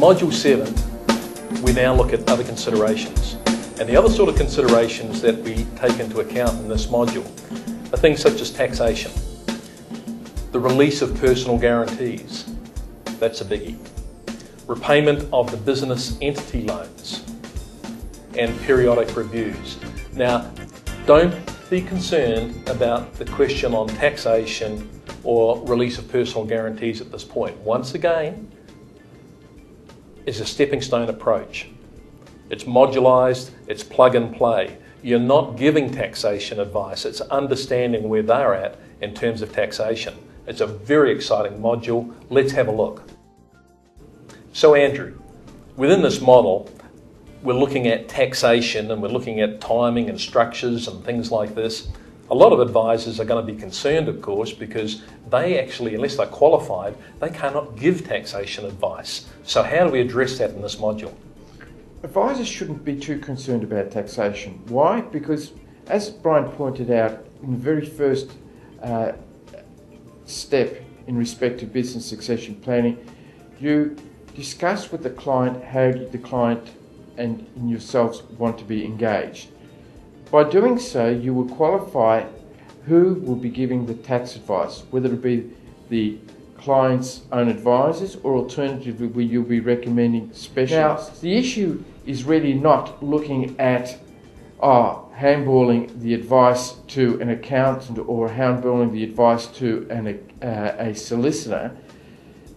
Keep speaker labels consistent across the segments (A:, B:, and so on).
A: Module 7, we now look at other considerations. And the other sort of considerations that we take into account in this module are things such as taxation, the release of personal guarantees, that's a biggie, repayment of the business entity loans, and periodic reviews. Now, don't be concerned about the question on taxation or release of personal guarantees at this point. Once again, it's a stepping stone approach. It's modularized, it's plug and play. You're not giving taxation advice, it's understanding where they're at in terms of taxation. It's a very exciting module. Let's have a look. So Andrew, within this model, we're looking at taxation and we're looking at timing and structures and things like this. A lot of advisors are going to be concerned, of course, because they actually, unless they're qualified, they cannot give taxation advice. So how do we address that in this module?
B: Advisors shouldn't be too concerned about taxation. Why? Because, as Brian pointed out, in the very first step in respect to business succession planning, you discuss with the client how the client and yourselves want to be engaged. By doing so, you will qualify who will be giving the tax advice, whether it be the client's own advisors or alternatively you'll be recommending specialists. Now, the issue is really not looking at handballing the advice to an accountant or handballing the advice to a solicitor.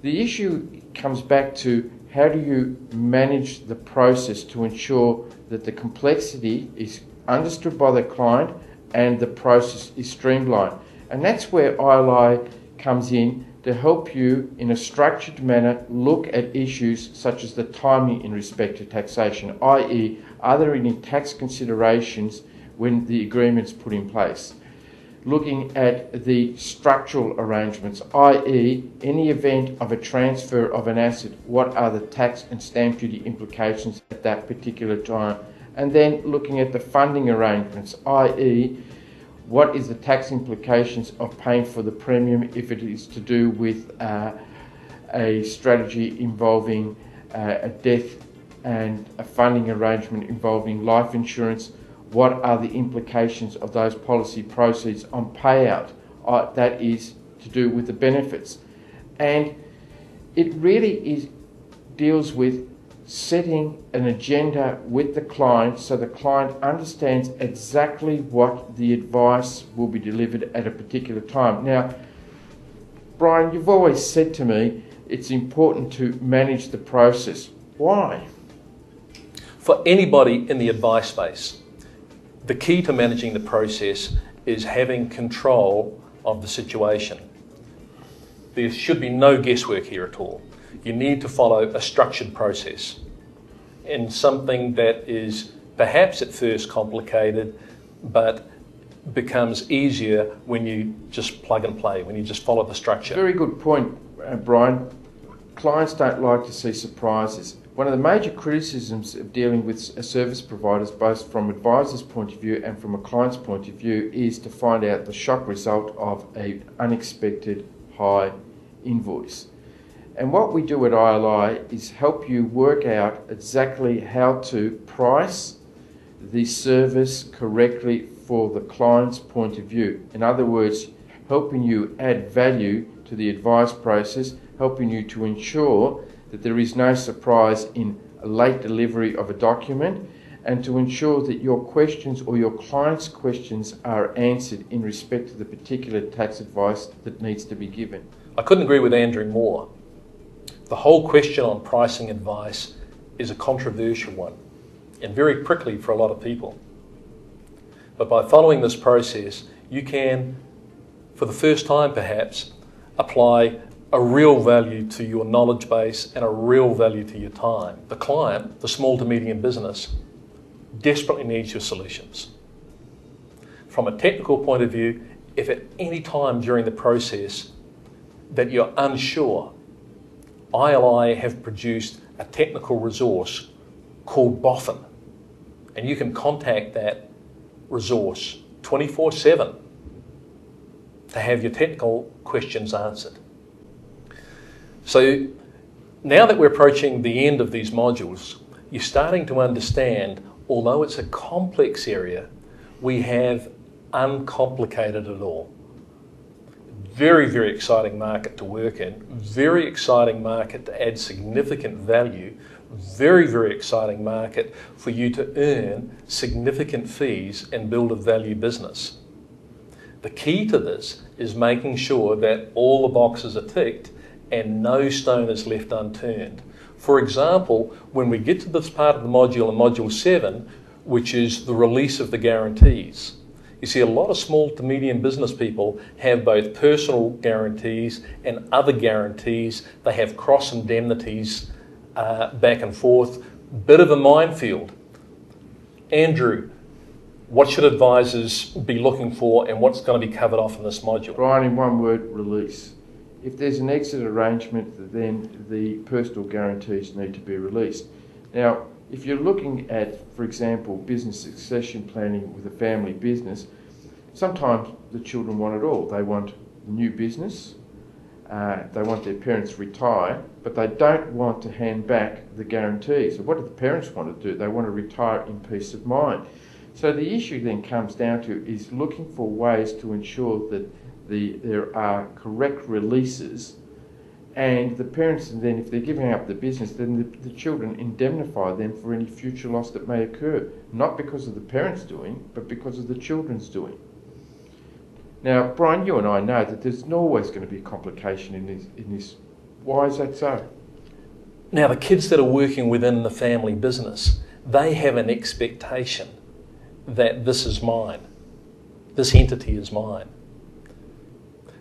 B: The issue comes back to how do you manage the process to ensure that the complexity is understood by the client and the process is streamlined. And that's where ILI comes in to help you in a structured manner look at issues such as the timing in respect to taxation, i.e. are there any tax considerations when the agreement's put in place? Looking at the structural arrangements, i.e. any event of a transfer of an asset, what are the tax and stamp duty implications at that particular time? And then looking at the funding arrangements, i.e. what is the tax implications of paying for the premium if it is to do with a strategy involving a death and a funding arrangement involving life insurance. What are the implications of those policy proceeds on payout? That is to do with the benefits. And it really deals with setting an agenda with the client so the client understands exactly what the advice will be delivered at a particular time. Now, Brian, you've always said to me it's important to manage the process. Why?
A: For anybody in the advice space, the key to managing the process is having control of the situation. There should be no guesswork here at all. You need to follow a structured process in something that is perhaps at first complicated, but becomes easier when you just plug and play, when you just follow the structure.
B: Very good point, Brian. Clients don't like to see surprises. One of the major criticisms of dealing with service providers, both from advisor's point of view and from a client's point of view, is to find out the shock result of an unexpected high invoice. And what we do at ILI is help you work out exactly how to price the service correctly for the client's point of view. In other words, helping you add value to the advice process, helping you to ensure that there is no surprise in a late delivery of a document, and to ensure that your questions or your client's questions are answered in respect to the particular tax advice that needs to be given.
A: I couldn't agree with Andrew more. The whole question on pricing advice is a controversial one and very prickly for a lot of people. But by following this process, you can, for the first time perhaps, apply a real value to your knowledge base and a real value to your time. The client, the small to medium business, desperately needs your solutions. From a technical point of view, if at any time during the process that you're unsure, ILI have produced a technical resource called BOFIN, and you can contact that resource 24/7 to have your technical questions answered. So Now that we're approaching the end of these modules, you're starting to understand, although it's a complex area, we have uncomplicated it all. Very, very exciting market to work in, very exciting market to add significant value, very, very exciting market for you to earn significant fees and build a value business. The key to this is making sure that all the boxes are ticked and no stone is left unturned. For example, when we get to this part of the module in Module 7, which is the release of the guarantees, you see, a lot of small to medium business people have both personal guarantees and other guarantees. They have cross indemnities back and forth. Bit of a minefield. Andrew, what should advisors be looking for and what's going to be covered off in this module?
B: Brian, in one word, release. If there's an exit arrangement, then the personal guarantees need to be released. Now, if you're looking at, for example, business succession planning with a family business, sometimes the children want it all. They want the new business, they want their parents to retire, but they don't want to hand back the guarantees. So what do the parents want to do? They want to retire in peace of mind. So the issue then comes down to is looking for ways to ensure that there are correct releases, and the parents, and then if they're giving up the business, then the children indemnify them for any future loss that may occur, not because of the parents doing, but because of the children's doing. Now, Brian, you and I know that there's always going to be a complication in this. Why is that so?
A: Now, the kids that are working within the family business, they have an expectation that this is mine. This entity is mine.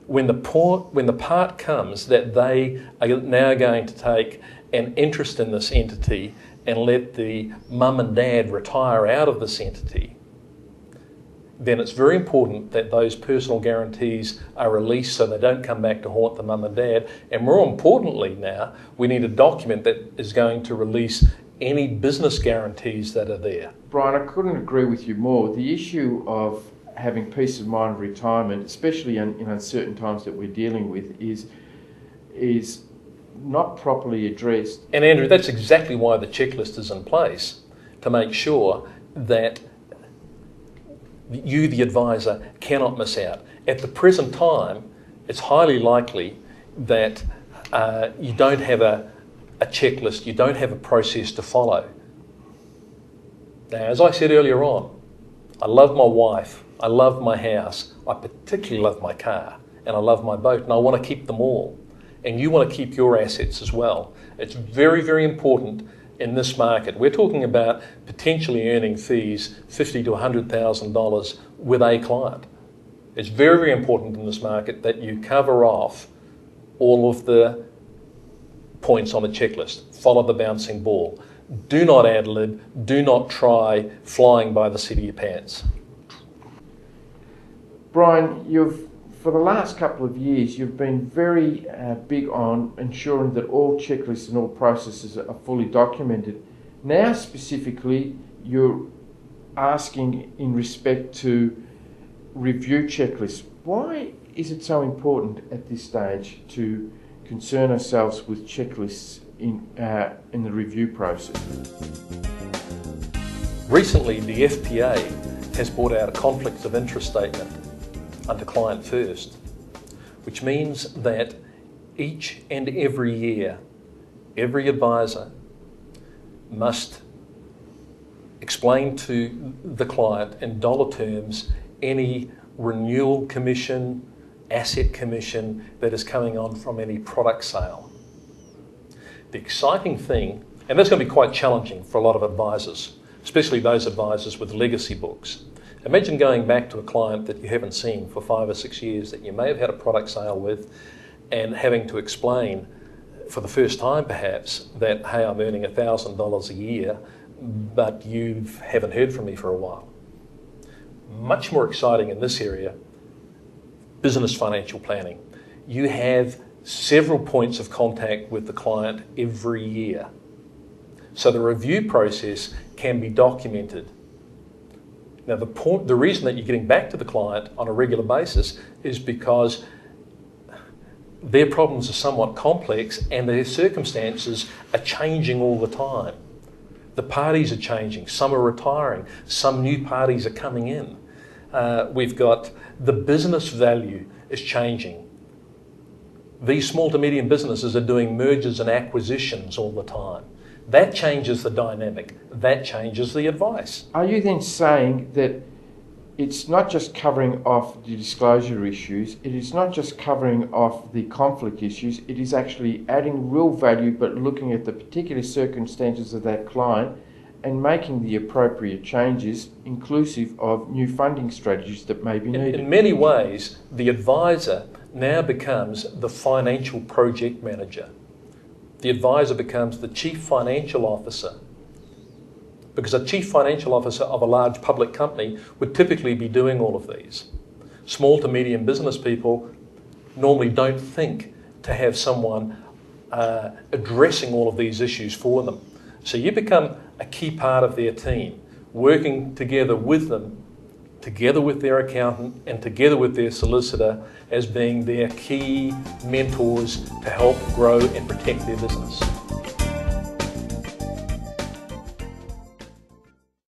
A: When the part comes that they are now going to take an interest in this entity and let the mum and dad retire out of this entity, then it's very important that those personal guarantees are released so they don't come back to haunt the mum and dad. And more importantly now, we need a document that is going to release any business guarantees that are there.
B: Brian, I couldn't agree with you more. The issue of having peace of mind retirement, especially in uncertain times that we're dealing with, is not properly addressed.
A: And Andrew, that's exactly why the checklist is in place, to make sure that you, the advisor, cannot miss out. At the present time, it's highly likely that you don't have a checklist, you don't have a process to follow. Now, as I said earlier on, I love my wife, I love my house, I particularly love my car, and I love my boat, and I want to keep them all. And you want to keep your assets as well. It's very, very important in this market. We're talking about potentially earning fees $50,000 to $100,000 with a client. It's very, very important in this market that you cover off all of the points on the checklist. Follow the bouncing ball. Do not ad-lib, do not try flying by the seat of your pants.
B: Brian, for the last couple of years, you've been very big on ensuring that all checklists and all processes are fully documented. Now, specifically, you're asking in respect to review checklists. Why is it so important at this stage to concern ourselves with checklists in the review process?
A: Recently, the FPA has brought out a conflict of interest statement under Client First, which means that each and every year, every advisor must explain to the client in dollar terms any renewal commission, asset commission that is coming on from any product sale. The exciting thing, and that's going to be quite challenging for a lot of advisors, especially those advisors with legacy books. Imagine going back to a client that you haven't seen for 5 or 6 years that you may have had a product sale with and having to explain for the first time perhaps that, hey, I'm earning $1,000 a year, but you haven't heard from me for a while. Much more exciting in this area, business financial planning. You have several points of contact with the client every year. So the review process can be documented. Now, the reason that you're getting back to the client on a regular basis is because their problems are somewhat complex and their circumstances are changing all the time. The parties are changing, some are retiring, some new parties are coming in. We've got the business value is changing. These small to medium businesses are doing mergers and acquisitions all the time. That changes the dynamic, that changes the advice.
B: Are you then saying that it's not just covering off the disclosure issues, it is not just covering off the conflict issues, it is actually adding real value but looking at the particular circumstances of that client and making the appropriate changes inclusive of new funding strategies that may be needed?
A: In many ways, the advisor now becomes the financial project manager. The advisor becomes the chief financial officer, because a chief financial officer of a large public company would typically be doing all of these. Small to medium business people normally don't think to have someone addressing all of these issues for them. So you become a key part of their team, working together with them, together with their accountant and together with their solicitor as being their key mentors to help grow and protect their business.